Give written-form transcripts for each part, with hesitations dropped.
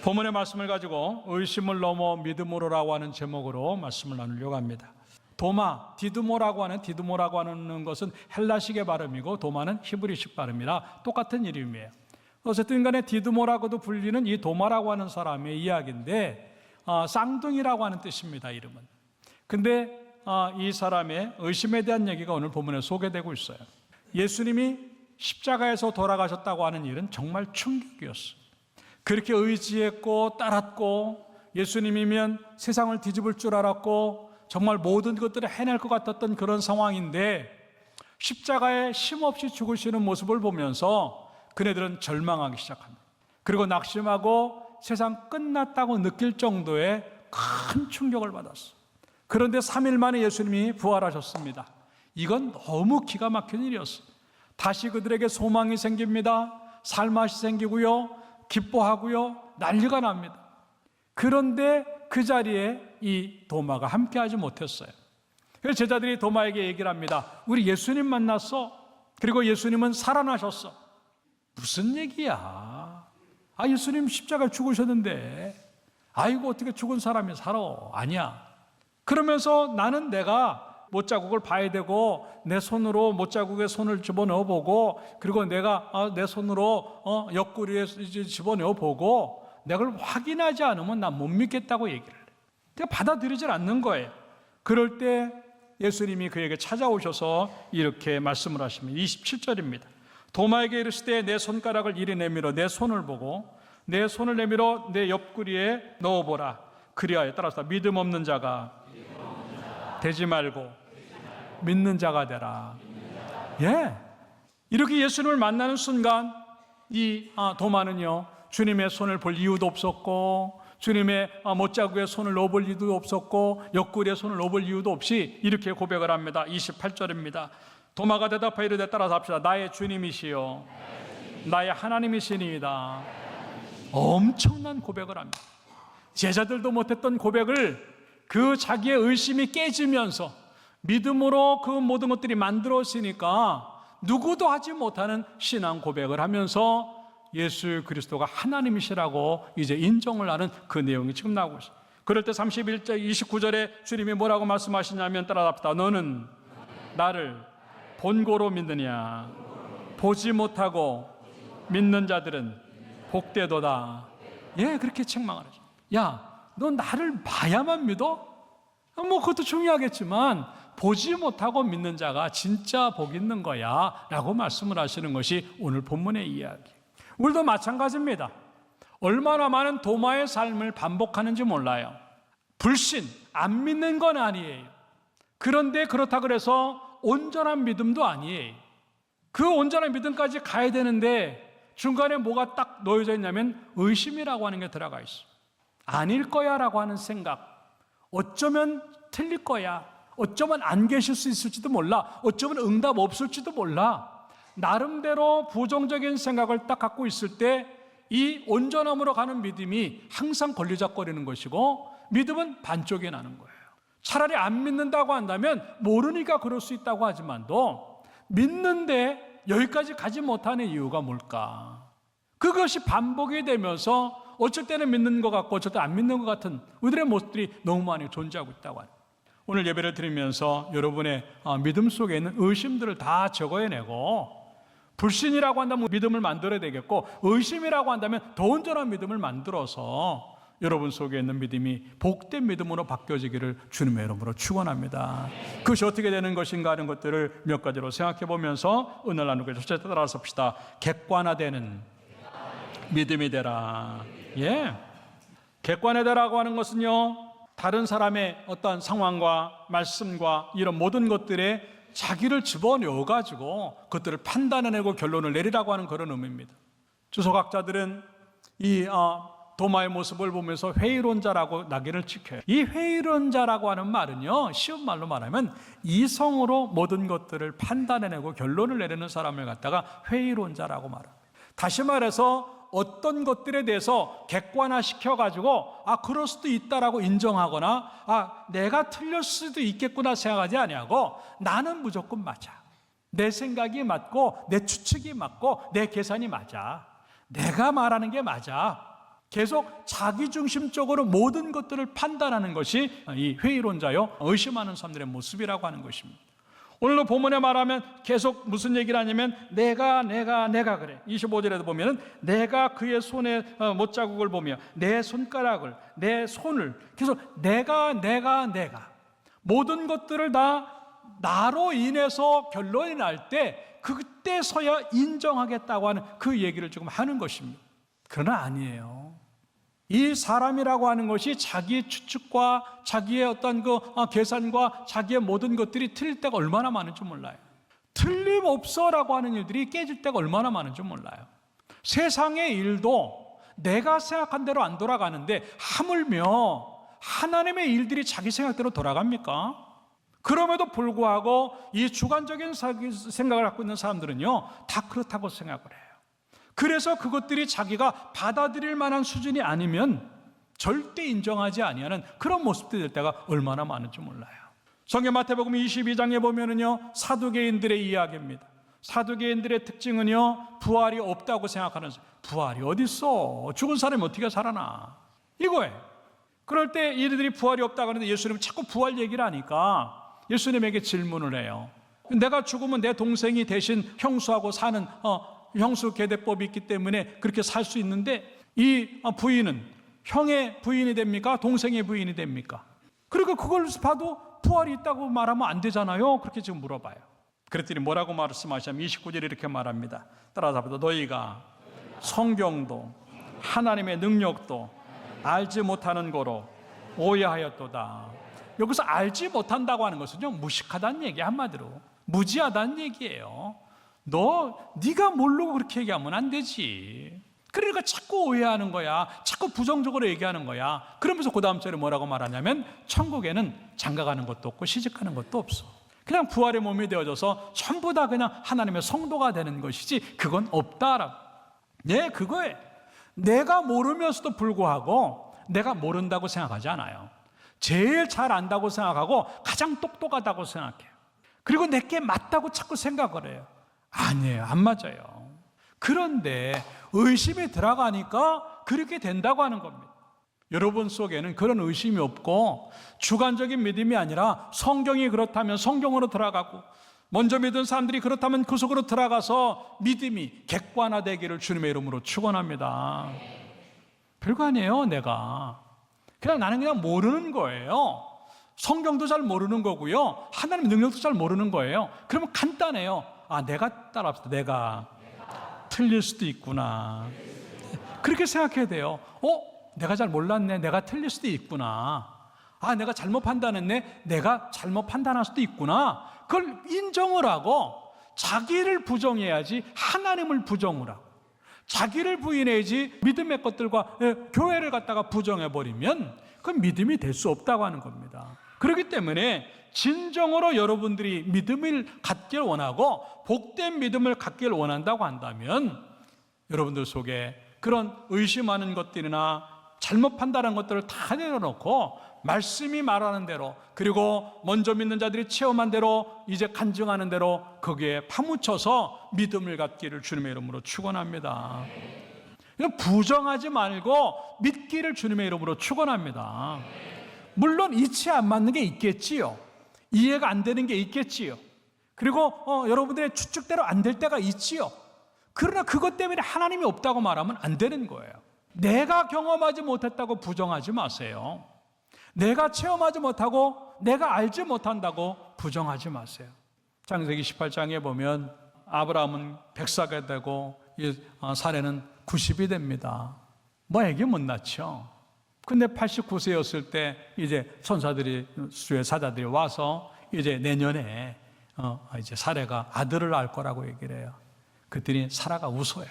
본문의 말씀을 가지고 의심을 넘어 믿음으로라고 하는 제목으로 말씀을 나누려고 합니다. 도마, 디두모라고 하는 것은 헬라식의 발음이고 도마는 히브리식 발음이라 똑같은 이름이에요. 어쨌든 간에 디두모라고도 불리는 이 도마라고 하는 사람의 이야기인데 쌍둥이라고 하는 뜻입니다, 이름은. 근데 이 사람의 의심에 대한 얘기가 오늘 본문에 소개되고 있어요. 예수님이 십자가에서 돌아가셨다고 하는 일은 정말 충격이었어요. 그렇게 의지했고 따랐고 예수님이면 세상을 뒤집을 줄 알았고 정말 모든 것들을 해낼 것 같았던 그런 상황인데 십자가에 힘없이 죽으시는 모습을 보면서 그네들은 절망하기 시작합니다. 그리고 낙심하고 세상 끝났다고 느낄 정도의 큰 충격을 받았어요. 그런데 3일 만에 예수님이 부활하셨습니다. 이건 너무 기가 막힌 일이었어요. 다시 그들에게 소망이 생깁니다. 살맛이 생기고요. 기뻐하고요. 난리가 납니다. 그런데 그 자리에 이 도마가 함께하지 못했어요. 그래서 제자들이 도마에게 얘기를 합니다. 우리 예수님 만났어. 그리고 예수님은 살아나셨어. 무슨 얘기야? 예수님 십자가에 죽으셨는데 아이고 어떻게 죽은 사람이 살아? 아니야. 그러면서 나는 내가 못자국을 봐야 되고 내 손으로 못자국에 손을 집어넣어 보고 그리고 내가 내 손으로 옆구리에 집어넣어 보고 내가 그걸 확인하지 않으면 난 못 믿겠다고 얘기를 해요. 그러니까 받아들이질 않는 거예요. 그럴 때 예수님이 그에게 찾아오셔서 이렇게 말씀을 하십니다. 27절입니다. 도마에게 이르시되 내 손가락을 이리 내밀어 내 손을 보고 내 손을 내밀어 내 옆구리에 넣어보라. 그리하여 따라서 믿음 없는 자가 되지 말고 믿는 자가 되라. 예, 이렇게 예수님을 만나는 순간 이 도마는요 주님의 손을 볼 이유도 없었고 주님의 못자국에 손을 넣어볼 이유도 없었고 옆구리에 손을 넣어볼 이유도 없이 이렇게 고백을 합니다. 28절입니다. 도마가 대답하여 이르되 따라서 합시다. 나의 주님이시요 나의 하나님이시니이다. 엄청난 고백을 합니다. 제자들도 못했던 고백을 그 자기의 의심이 깨지면서 믿음으로 그 모든 것들이 만들어지니까 누구도 하지 못하는 신앙 고백을 하면서 예수 그리스도가 하나님이시라고 이제 인정을 하는 그 내용이 지금 나오고 있어요. 그럴 때 31절 29절에 주님이 뭐라고 말씀하시냐면 따라합시다. 너는 나를 본고로 믿느냐? 보지 못하고 믿는 자들은 복되도다. 예, 그렇게 책망을 하죠. 야, 너 나를 봐야만 믿어? 그것도 중요하겠지만 보지 못하고 믿는 자가 진짜 복 있는 거야 라고 말씀을 하시는 것이 오늘 본문의 이야기. 우리도 마찬가지입니다. 얼마나 많은 도마의 삶을 반복하는지 몰라요. 불신, 안 믿는 건 아니에요. 그런데 그렇다 그래서 온전한 믿음도 아니에요. 그 온전한 믿음까지 가야 되는데 중간에 뭐가 딱 놓여져 있냐면 의심이라고 하는 게 들어가 있어요. 아닐 거야 라고 하는 생각, 어쩌면 틀릴 거야, 어쩌면 안 계실 수 있을지도 몰라, 어쩌면 응답 없을지도 몰라, 나름대로 부정적인 생각을 딱 갖고 있을 때 이 온전함으로 가는 믿음이 항상 걸리적거리는 것이고 믿음은 반쪽이 나는 거예요. 차라리 안 믿는다고 한다면 모르니까 그럴 수 있다고 하지만도 믿는데 여기까지 가지 못하는 이유가 뭘까? 그것이 반복이 되면서 어쩔 때는 믿는 것 같고 어쩔 때 안 믿는 것 같은 우리들의 모습들이 너무 많이 존재하고 있다고 합니다. 오늘 예배를 드리면서 여러분의 믿음 속에 있는 의심들을 다 적어내고 불신이라고 한다면 믿음을 만들어야 되겠고 의심이라고 한다면 더 온전한 믿음을 만들어서 여러분 속에 있는 믿음이 복된 믿음으로 바뀌어지기를 주님의 이름으로 축원합니다. 그것이 어떻게 되는 것인가 하는 것들을 몇 가지로 생각해 보면서 은혜를 나누고 첫째 따라서 봅시다. 객관화되는 믿음이 되라. 예, 객관화되라고 하는 것은요 다른 사람의 어떤 상황과 말씀과 이런 모든 것들에 자기를 집어넣어가지고 그것들을 판단해내고 결론을 내리라고 하는 그런 의미입니다. 주석학자들은 이 도마의 모습을 보면서 회의론자라고 낙인을 찍혀요. 이 회의론자라고 하는 말은요 쉬운 말로 말하면 이성으로 모든 것들을 판단해내고 결론을 내리는 사람을 갖다가 회의론자라고 말합니다. 다시 말해서 어떤 것들에 대해서 객관화시켜가지고 그럴 수도 있다라고 인정하거나 내가 틀릴 수도 있겠구나 생각하지 아니하고 나는 무조건 맞아. 내 생각이 맞고 내 추측이 맞고 내 계산이 맞아. 내가 말하는 게 맞아. 계속 자기중심적으로 모든 것들을 판단하는 것이 이 회의론자요, 의심하는 사람들의 모습이라고 하는 것입니다. 오늘도 본문에 말하면 계속 무슨 얘기를 하냐면 내가 그래. 25절에도 보면 내가 그의 손에 못자국을 보며 내 손가락을, 내 손을 계속 내가 모든 것들을 다 나로 인해서 결론이 날 때 그때서야 인정하겠다고 하는 그 얘기를 지금 하는 것입니다. 그러나 아니에요. 이 사람이라고 하는 것이 자기의 추측과 자기의 어떤 그 계산과 자기의 모든 것들이 틀릴 때가 얼마나 많은지 몰라요. 틀림없어라고 하는 일들이 깨질 때가 얼마나 많은지 몰라요. 세상의 일도 내가 생각한 대로 안 돌아가는데 하물며 하나님의 일들이 자기 생각대로 돌아갑니까? 그럼에도 불구하고 이 주관적인 생각을 갖고 있는 사람들은요, 다 그렇다고 생각을 해요. 그래서 그것들이 자기가 받아들일 만한 수준이 아니면 절대 인정하지 아니하는 그런 모습들이 될 때가 얼마나 많은지 몰라요. 성경 마태복음 22장에 보면은요, 사두개인들의 이야기입니다. 사두개인들의 특징은요, 부활이 없다고 생각하는, 부활이 어디 있어? 죽은 사람이 어떻게 살아나? 이거예요. 그럴 때 이들이 부활이 없다고 하는데 예수님은 자꾸 부활 얘기를 하니까 예수님에게 질문을 해요. 내가 죽으면 내 동생이 대신 형수하고 사는 형수 계대법이 있기 때문에 그렇게 살 수 있는데 이 부인은 형의 부인이 됩니까? 동생의 부인이 됩니까? 그러니까 그걸 봐도 부활이 있다고 말하면 안 되잖아요. 그렇게 지금 물어봐요. 그랬더니 뭐라고 말씀하시냐면 29절에 이렇게 말합니다. 따라서 너희가 성경도 하나님의 능력도 알지 못하는 거로 오해하였도다. 여기서 알지 못한다고 하는 것은요, 무식하다는 얘기, 한마디로 무지하다는 얘기예요. 네가 모르고 그렇게 얘기하면 안 되지. 그러니까 자꾸 오해하는 거야. 자꾸 부정적으로 얘기하는 거야. 그러면서 그 다음 절에 뭐라고 말하냐면 천국에는 장가가는 것도 없고 시집가는 것도 없어. 그냥 부활의 몸이 되어져서 전부 다 그냥 하나님의 성도가 되는 것이지 그건 없다라고. 네, 그거예요. 내가 모르면서도 불구하고 내가 모른다고 생각하지 않아요. 제일 잘 안다고 생각하고 가장 똑똑하다고 생각해요. 그리고 내게 맞다고 자꾸 생각을 해요. 아니에요. 안 맞아요. 그런데 의심이 들어가니까 그렇게 된다고 하는 겁니다. 여러분 속에는 그런 의심이 없고 주관적인 믿음이 아니라 성경이 그렇다면 성경으로 들어가고 먼저 믿은 사람들이 그렇다면 그 속으로 들어가서 믿음이 객관화되기를 주님의 이름으로 축원합니다. 별거 아니에요. 나는 그냥 모르는 거예요. 성경도 잘 모르는 거고요, 하나님의 능력도 잘 모르는 거예요. 그러면 간단해요. 내가 따라합시다. 내가 틀릴 수도 있구나. 그렇게 생각해야 돼요. 내가 잘 몰랐네. 내가 틀릴 수도 있구나. 내가 잘못 판단했네. 내가 잘못 판단할 수도 있구나. 그걸 인정을 하고 자기를 부정해야지 하나님을 부정을 하고, 자기를 부인해야지 믿음의 것들과 교회를 갖다가 부정해버리면 그건 믿음이 될 수 없다고 하는 겁니다. 그렇기 때문에 진정으로 여러분들이 믿음을 갖길 원하고 복된 믿음을 갖길 원한다고 한다면 여러분들 속에 그런 의심하는 것들이나 잘못 판단한 것들을 다 내려놓고 말씀이 말하는 대로, 그리고 먼저 믿는 자들이 체험한 대로, 이제 간증하는 대로 거기에 파묻혀서 믿음을 갖기를 주님의 이름으로 축원합니다. 부정하지 말고 믿기를 주님의 이름으로 축원합니다. 물론 이치 안 맞는 게 있겠지요. 이해가 안 되는 게 있겠지요. 그리고 여러분들의 추측대로 안 될 때가 있지요. 그러나 그것 때문에 하나님이 없다고 말하면 안 되는 거예요. 내가 경험하지 못했다고 부정하지 마세요. 내가 체험하지 못하고 내가 알지 못한다고 부정하지 마세요. 창세기 18장에 보면 아브라함은 100세가 되고 사례는 90이 됩니다. 애기 못 낳죠. 근데 89세였을 때 이제 선사들이, 주의 사자들이 와서 이제 내년에 이제 사례가 아들을 낳을 거라고 얘기를 해요. 그랬더니 사라가 웃어요.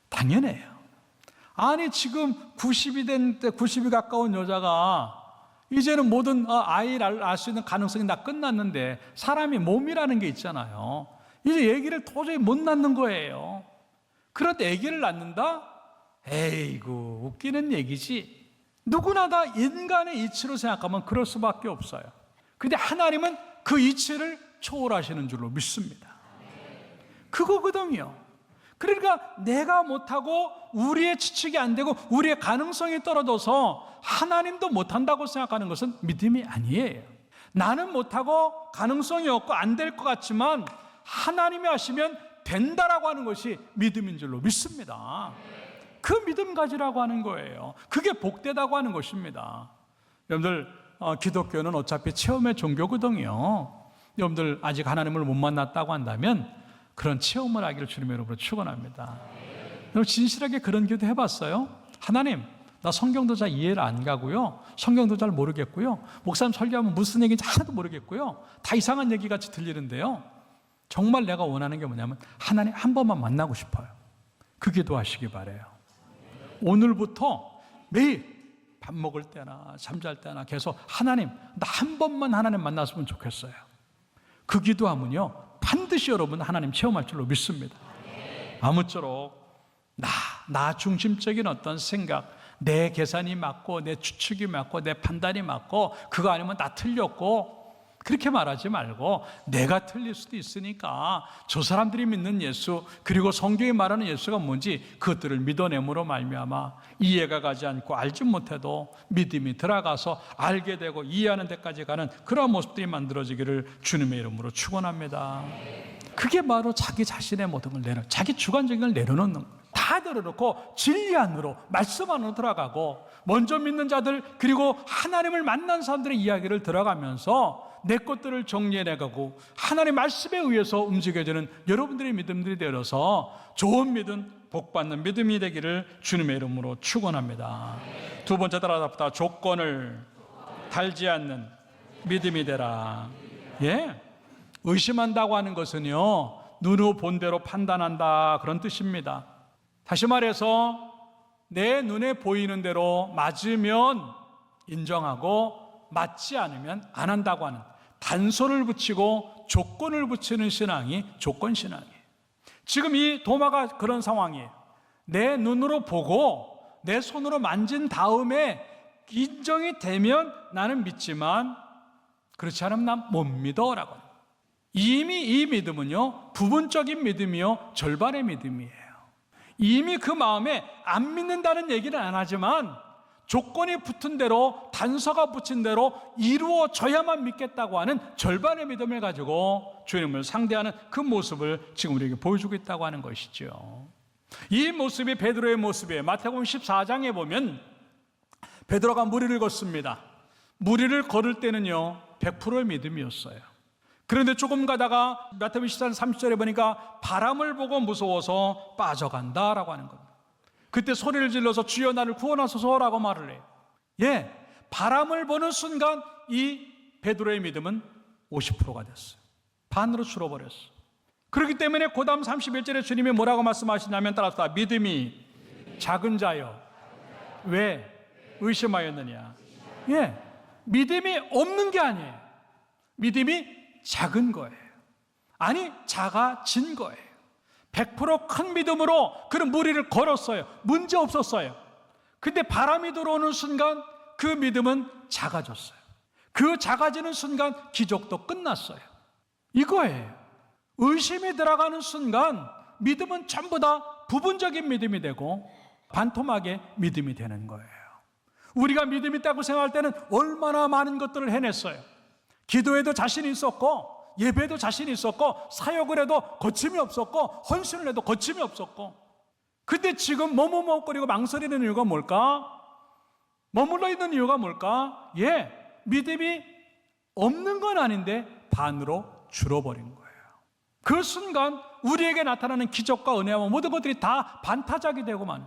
당연해요. 지금 90이 된 때, 90이 가까운 여자가 이제는 모든 아이를 낳을 수 있는 가능성이 다 끝났는데 사람이 몸이라는 게 있잖아요. 이제 아기를 도저히 못 낳는 거예요. 그런데 아기를 낳는다? 에이구, 웃기는 얘기지. 누구나 다 인간의 이치로 생각하면 그럴 수밖에 없어요. 근데 하나님은 그 이치를 초월하시는 줄로 믿습니다. 그거거든요. 그러니까 내가 못하고 우리의 지식이 안 되고 우리의 가능성이 떨어져서 하나님도 못한다고 생각하는 것은 믿음이 아니에요. 나는 못하고 가능성이 없고 안 될 것 같지만 하나님이 하시면 된다라고 하는 것이 믿음인 줄로 믿습니다. 그 믿음 가지라고 하는 거예요. 그게 복되다고 하는 것입니다. 여러분들 기독교는 어차피 체험의 종교거든요. 여러분들 아직 하나님을 못 만났다고 한다면 그런 체험을 하기를 주님의 이름으로 축원합니다. 여러분 진실하게 그런 기도 해봤어요? 하나님, 나 성경도 잘 이해를 안 가고요, 성경도 잘 모르겠고요, 목사님 설교하면 무슨 얘기인지 하나도 모르겠고요, 다 이상한 얘기 같이 들리는데요, 정말 내가 원하는 게 뭐냐면 하나님 한 번만 만나고 싶어요. 그 기도하시기 바래요. 오늘부터 매일 밥 먹을 때나 잠잘 때나 계속 하나님, 나 한 번만 하나님 만났으면 좋겠어요. 그 기도하면요 반드시 여러분 하나님 체험할 줄로 믿습니다. 아무쪼록 나 중심적인 어떤 생각, 내 계산이 맞고 내 추측이 맞고 내 판단이 맞고 그거 아니면 나 틀렸고 그렇게 말하지 말고 내가 틀릴 수도 있으니까 저 사람들이 믿는 예수 그리고 성경이 말하는 예수가 뭔지 그것들을 믿어냄으로 말미암아 이해가 가지 않고 알지 못해도 믿음이 들어가서 알게 되고 이해하는 데까지 가는 그런 모습들이 만들어지기를 주님의 이름으로 축원합니다. 그게 바로 자기 자신의 모든 걸 자기 주관적인 걸 내려놓는 거예요. 다 내려놓고 진리 안으로 말씀 안으로 들어가고 먼저 믿는 자들 그리고 하나님을 만난 사람들의 이야기를 들어가면서 내 것들을 정리해내가고 하나님의 말씀에 의해서 움직여지는 여러분들의 믿음들이 되어서 좋은 믿음, 복받는 믿음이 되기를 주님의 이름으로 축원합니다. 두 번째 따라잡다 조건을 달지 않는 믿음이 되라. 예, 의심한다고 하는 것은요 눈으로 본 대로 판단한다 그런 뜻입니다. 다시 말해서 내 눈에 보이는 대로 맞으면 인정하고 맞지 않으면 안 한다고 하는 단서를 붙이고 조건을 붙이는 신앙이 조건신앙이에요. 지금 이 도마가 그런 상황이에요. 내 눈으로 보고 내 손으로 만진 다음에 인정이 되면 나는 믿지만 그렇지 않으면 난 못 믿어라고. 이미 이 믿음은요 부분적인 믿음이요 절반의 믿음이에요. 이미 그 마음에 안 믿는다는 얘기는 안 하지만 조건이 붙은 대로 단서가 붙인 대로 이루어져야만 믿겠다고 하는 절반의 믿음을 가지고 주님을 상대하는 그 모습을 지금 우리에게 보여주고 있다고 하는 것이죠. 이 모습이 베드로의 모습이에요. 마태복음 14장에 보면 베드로가 무리를 걷습니다. 무리를 걸을 때는요 100%의 믿음이었어요. 그런데 조금 가다가 마태복음 14장 30절에 보니까 바람을 보고 무서워서 빠져간다라고 하는 겁니다. 그때 소리를 질러서 주여 나를 구원하소서라고 말을 해요. 예, 바람을 보는 순간 이 베드로의 믿음은 50%가 됐어요. 반으로 줄어버렸어요. 그렇기 때문에 그 다음 31절에 주님이 뭐라고 말씀하시냐면 따라서 믿음이 작은 자여 왜 의심하였느냐. 예, 믿음이 없는 게 아니에요. 믿음이 작은 거예요. 아니 작아진 거예요. 100% 큰 믿음으로 그런 무리를 걸었어요. 문제 없었어요. 근데 바람이 들어오는 순간 그 믿음은 작아졌어요. 그 작아지는 순간 기적도 끝났어요. 이거예요. 의심이 들어가는 순간 믿음은 전부 다 부분적인 믿음이 되고 반토막의 믿음이 되는 거예요. 우리가 믿음이 있다고 생각할 때는 얼마나 많은 것들을 해냈어요. 기도에도 자신이 있었고 예배도 자신이 있었고 사역을 해도 거침이 없었고 헌신을 해도 거침이 없었고 근데 지금 머뭇거리고 망설이는 이유가 뭘까? 머물러 있는 이유가 뭘까? 예, 믿음이 없는 건 아닌데 반으로 줄어버린 거예요. 그 순간 우리에게 나타나는 기적과 은혜와 모든 것들이 다 반타작이 되고만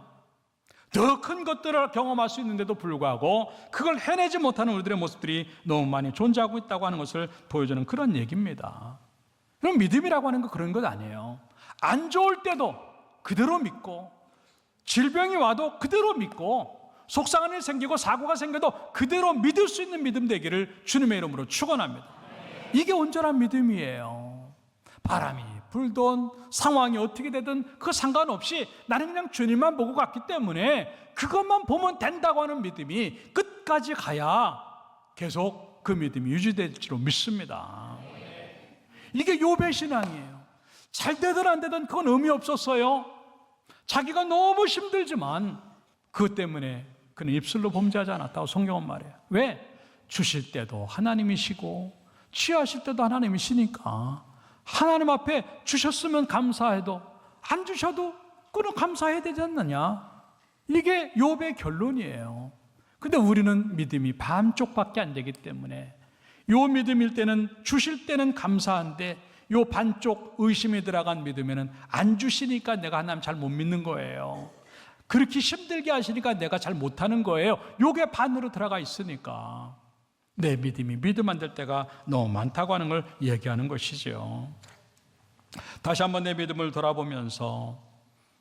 더 큰 것들을 경험할 수 있는데도 불구하고 그걸 해내지 못하는 우리들의 모습들이 너무 많이 존재하고 있다고 하는 것을 보여주는 그런 얘기입니다. 그럼 믿음이라고 하는 건 그런 것 아니에요. 안 좋을 때도 그대로 믿고 질병이 와도 그대로 믿고 속상한 일이 생기고 사고가 생겨도 그대로 믿을 수 있는 믿음 되기를 주님의 이름으로 축원합니다. 이게 온전한 믿음이에요. 바람이 불던 상황이 어떻게 되든 그 상관없이 나는 그냥 주님만 보고 갔기 때문에 그것만 보면 된다고 하는 믿음이 끝까지 가야 계속 그 믿음이 유지될 줄로 믿습니다. 이게 욥의 신앙이에요. 잘 되든 안 되든 그건 의미 없었어요. 자기가 너무 힘들지만 그것 때문에 그는 입술로 범죄하지 않았다고 성경은 말해요. 왜? 주실 때도 하나님이시고 취하실 때도 하나님이시니까 하나님 앞에 주셨으면 감사해도 안 주셔도 그는 감사해야 되지 않느냐. 이게 욥의 결론이에요. 근데 우리는 믿음이 반쪽밖에 안 되기 때문에 요 믿음일 때는 주실 때는 감사한데 요 반쪽 의심이 들어간 믿음에는 안 주시니까 내가 하나님 잘 못 믿는 거예요. 그렇게 힘들게 하시니까 내가 잘 못하는 거예요. 요게 반으로 들어가 있으니까 내 믿음이 믿음 안 될 때가 너무 많다고 하는 걸 얘기하는 것이죠. 다시 한번 내 믿음을 돌아보면서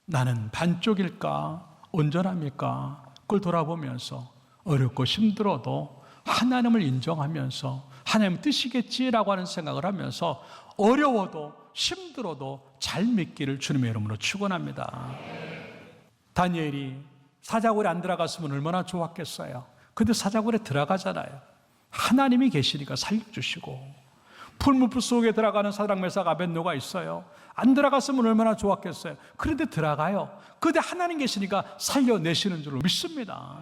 나는 반쪽일까 온전합니까? 그걸 돌아보면서 어렵고 힘들어도 하나님을 인정하면서 하나님 뜻이겠지라고 하는 생각을 하면서 어려워도 힘들어도 잘 믿기를 주님의 이름으로 축원합니다. 다니엘이 사자굴에 안 들어갔으면 얼마나 좋았겠어요. 근데 사자굴에 들어가잖아요. 하나님이 계시니까 살려주시고, 풀무불 속에 들어가는 사드락 메삭 아벳노가 있어요. 안 들어갔으면 얼마나 좋았겠어요. 그런데 들어가요. 그런데 하나님 계시니까 살려내시는 줄로 믿습니다.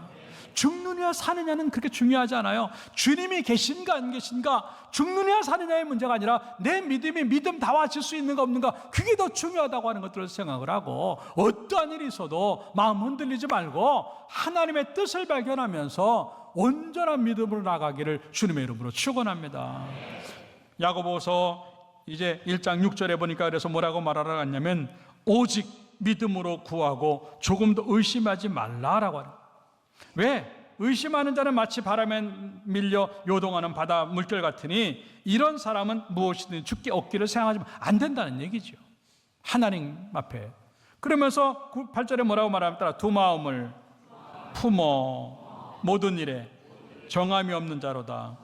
죽느냐 사느냐는 그렇게 중요하지 않아요. 주님이 계신가 안 계신가, 죽느냐 사느냐의 문제가 아니라 내 믿음이 믿음 다워질 수 있는가 없는가, 그게 더 중요하다고 하는 것들을 생각을 하고, 어떠한 일이 있어도 마음 흔들리지 말고 하나님의 뜻을 발견하면서 온전한 믿음으로 나가기를 주님의 이름으로 축원합니다. 야고보서 이제 1장 6절에 보니까 그래서 뭐라고 말하러 갔냐면 오직 믿음으로 구하고 조금 더 의심하지 말라라고 하는. 왜? 의심하는 자는 마치 바람에 밀려 요동하는 바다 물결 같으니 이런 사람은 무엇이든 죽기 얻기를 생각하지만 안 된다는 얘기죠. 하나님 앞에. 그러면서 8절에 뭐라고 말하면 따라 두 마음을 품어 모든 일에 정함이 없는 자로다.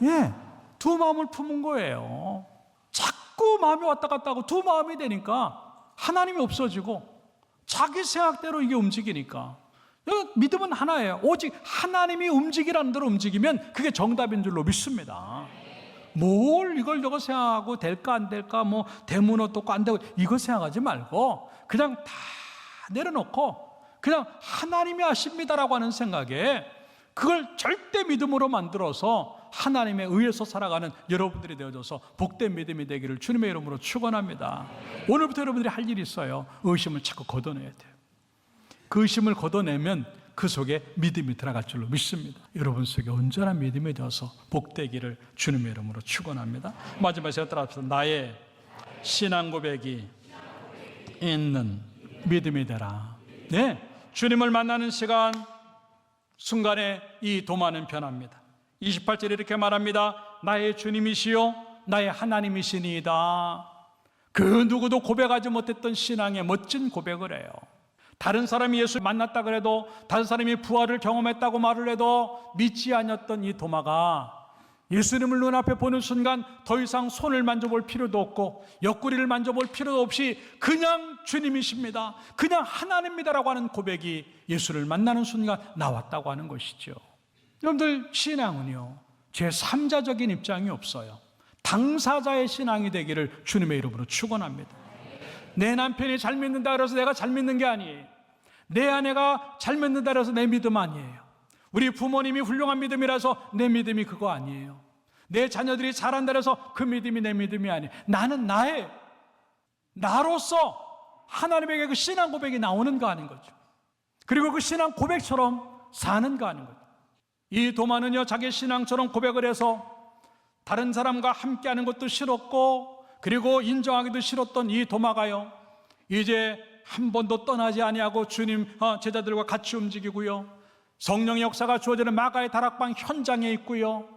예, 두 마음을 품은 거예요. 자꾸 마음이 왔다 갔다 하고 두 마음이 되니까 하나님이 없어지고 자기 생각대로 이게 움직이니까. 믿음은 하나예요. 오직 하나님이 움직이라는 대로 움직이면 그게 정답인 줄로 믿습니다. 뭘 이걸 저거 생각하고 될까 안 될까, 뭐 되면 어떻고 안 되고 이거 생각하지 말고 그냥 다 내려놓고 그냥 하나님이 하십니다라고 하는 생각에 그걸 절대 믿음으로 만들어서 하나님에 의해서 살아가는 여러분들이 되어져서 복된 믿음이 되기를 주님의 이름으로 축원합니다. 오늘부터 여러분들이 할 일이 있어요. 의심을 자꾸 걷어내야 돼요. 그 의심을 걷어내면 그 속에 믿음이 들어갈 줄로 믿습니다. 여러분 속에 온전한 믿음이 되어서 복되기를 주님의 이름으로 축원합니다. 마지막에 제가 따라합시다. 나의 신앙 고백이 있는 믿음이 되라. 네, 주님을 만나는 시간 순간에 이 도마는 변합니다. 28절에 이렇게 말합니다. 나의 주님이시요 나의 하나님이시니이다. 그 누구도 고백하지 못했던 신앙의 멋진 고백을 해요. 다른 사람이 예수 만났다 그래도, 다른 사람이 부활을 경험했다고 말을 해도 믿지 않았던 이 도마가 예수님을 눈앞에 보는 순간 더 이상 손을 만져볼 필요도 없고 옆구리를 만져볼 필요도 없이 그냥 주님이십니다, 그냥 하나님입니다라고 하는 고백이 예수를 만나는 순간 나왔다고 하는 것이죠. 여러분들, 신앙은요 제3자적인 입장이 없어요. 당사자의 신앙이 되기를 주님의 이름으로 축원합니다. 내 남편이 잘 믿는다 그래서 내가 잘 믿는 게 아니에요. 내 아내가 잘 믿는다 그래서 내 믿음 아니에요. 우리 부모님이 훌륭한 믿음이라서 내 믿음이 그거 아니에요. 내 자녀들이 잘한다 그래서 그 믿음이 내 믿음이 아니에요. 나는 나로서 하나님에게 그 신앙 고백이 나오는가 하는 거죠. 그리고 그 신앙 고백처럼 사는가 하는 거죠. 이 도마는요 자기 신앙처럼 고백을 해서 다른 사람과 함께하는 것도 싫었고 그리고 인정하기도 싫었던 이 도마가요 이제 한 번도 떠나지 아니하고 주님 제자들과 같이 움직이고요, 성령의 역사가 주어지는 마가의 다락방 현장에 있고요,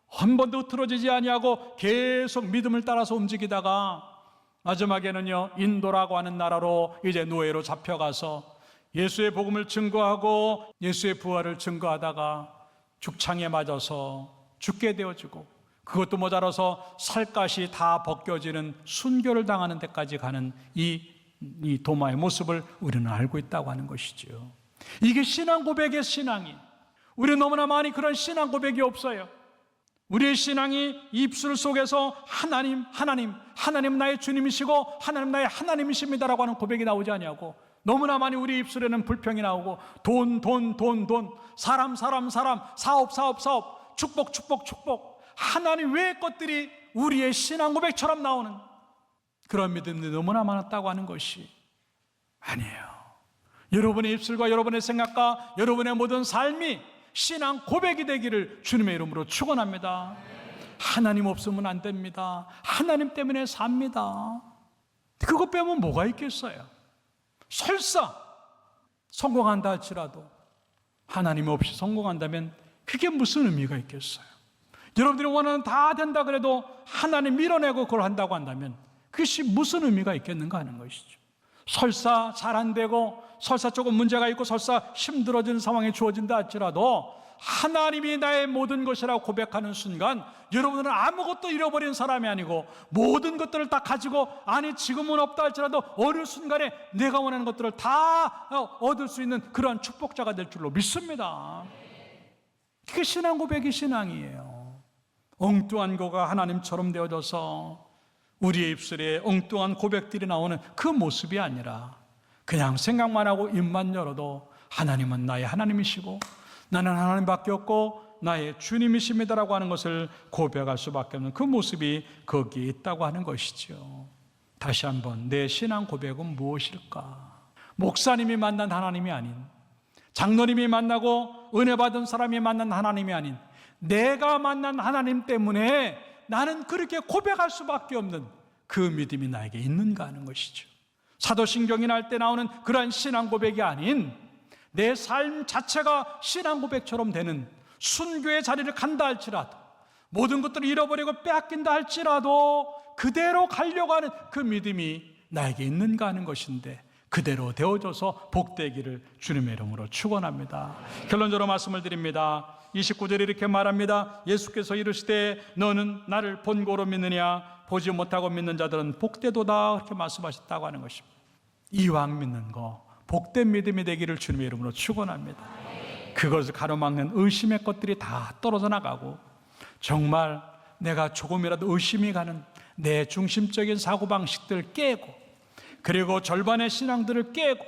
한 번도 흐트러지지 아니하고 계속 믿음을 따라서 움직이다가 마지막에는요 인도라고 하는 나라로 이제 노예로 잡혀가서 예수의 복음을 증거하고 예수의 부활을 증거하다가 죽창에 맞아서 죽게 되어지고, 그것도 모자라서 살갗이 다 벗겨지는 순교를 당하는 데까지 가는 이 도마의 모습을 우리는 알고 있다고 하는 것이죠. 이게 신앙 고백의 신앙이. 우리는 너무나 많이 그런 신앙 고백이 없어요. 우리의 신앙이 입술 속에서 하나님 나의 주님이시고 하나님 나의 하나님이십니다라고 하는 고백이 나오지 않냐고 너무나 많이 우리 입술에는 불평이 나오고 돈, 사람, 사업, 축복. 하나님 외의 것들이 우리의 신앙 고백처럼 나오는 그런 믿음들이 너무나 많았다고 하는 것이 아니에요. 여러분의 입술과 여러분의 생각과 여러분의 모든 삶이 신앙 고백이 되기를 주님의 이름으로 축원합니다. 하나님 없으면 안 됩니다. 하나님 때문에 삽니다. 그것 빼면 뭐가 있겠어요? 설사 성공한다 할지라도 하나님 없이 성공한다면 그게 무슨 의미가 있겠어요? 여러분들이 원하는 다 된다 그래도 하나님 밀어내고 그걸 한다고 한다면 그것이 무슨 의미가 있겠는가 하는 것이죠. 설사 잘 안 되고 설사 조금 문제가 있고 설사 힘들어지는 상황이 주어진다 할지라도 하나님이 나의 모든 것이라고 고백하는 순간 여러분은 아무것도 잃어버린 사람이 아니고 모든 것들을 다 가지고 아니 지금은 없다 할지라도 어느 순간에 내가 원하는 것들을 다 얻을 수 있는 그러한 축복자가 될 줄로 믿습니다. 그게 신앙 고백이 신앙이에요. 엉뚱한 거가 하나님처럼 되어져서 우리의 입술에 엉뚱한 고백들이 나오는 그 모습이 아니라 그냥 생각만 하고 입만 열어도 하나님은 나의 하나님이시고 나는 하나님밖에 없고 나의 주님이십니다라고 하는 것을 고백할 수밖에 없는 그 모습이 거기에 있다고 하는 것이죠. 다시 한번 내 신앙 고백은 무엇일까? 목사님이 만난 하나님이 아닌, 장로님이 만나고 은혜 받은 사람이 만난 하나님이 아닌 내가 만난 하나님 때문에 나는 그렇게 고백할 수밖에 없는 그 믿음이 나에게 있는가 하는 것이죠. 사도신경이나 할 때 나오는 그러한 신앙 고백이 아닌 내 삶 자체가 신앙 고백처럼 되는 순교의 자리를 간다 할지라도 모든 것들을 잃어버리고 빼앗긴다 할지라도 그대로 가려고 하는 그 믿음이 나에게 있는가 하는 것인데 그대로 되어져서 복되기를 주님의 이름으로 축원합니다. 결론적으로 말씀을 드립니다. 29절에 이렇게 말합니다. 예수께서 이르시되 너는 나를 본고로 믿느냐 보지 못하고 믿는 자들은 복되도다 그렇게 말씀하셨다고 하는 것입니다. 이왕 믿는 거 복된 믿음이 되기를 주님의 이름으로 축원합니다. 그것을 가로막는 의심의 것들이 다 떨어져 나가고 정말 내가 조금이라도 의심이 가는 내 중심적인 사고방식들을 깨고 그리고 절반의 신앙들을 깨고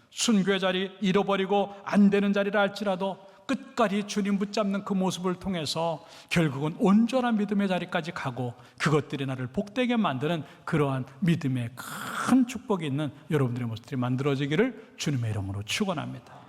순교의 자리 잃어버리고 안 되는 자리라 할지라도 끝까지 주님 붙잡는 그 모습을 통해서 결국은 온전한 믿음의 자리까지 가고 그것들이 나를 복되게 만드는 그러한 믿음의 큰 축복이 있는 여러분들의 모습들이 만들어지기를 주님의 이름으로 축원합니다.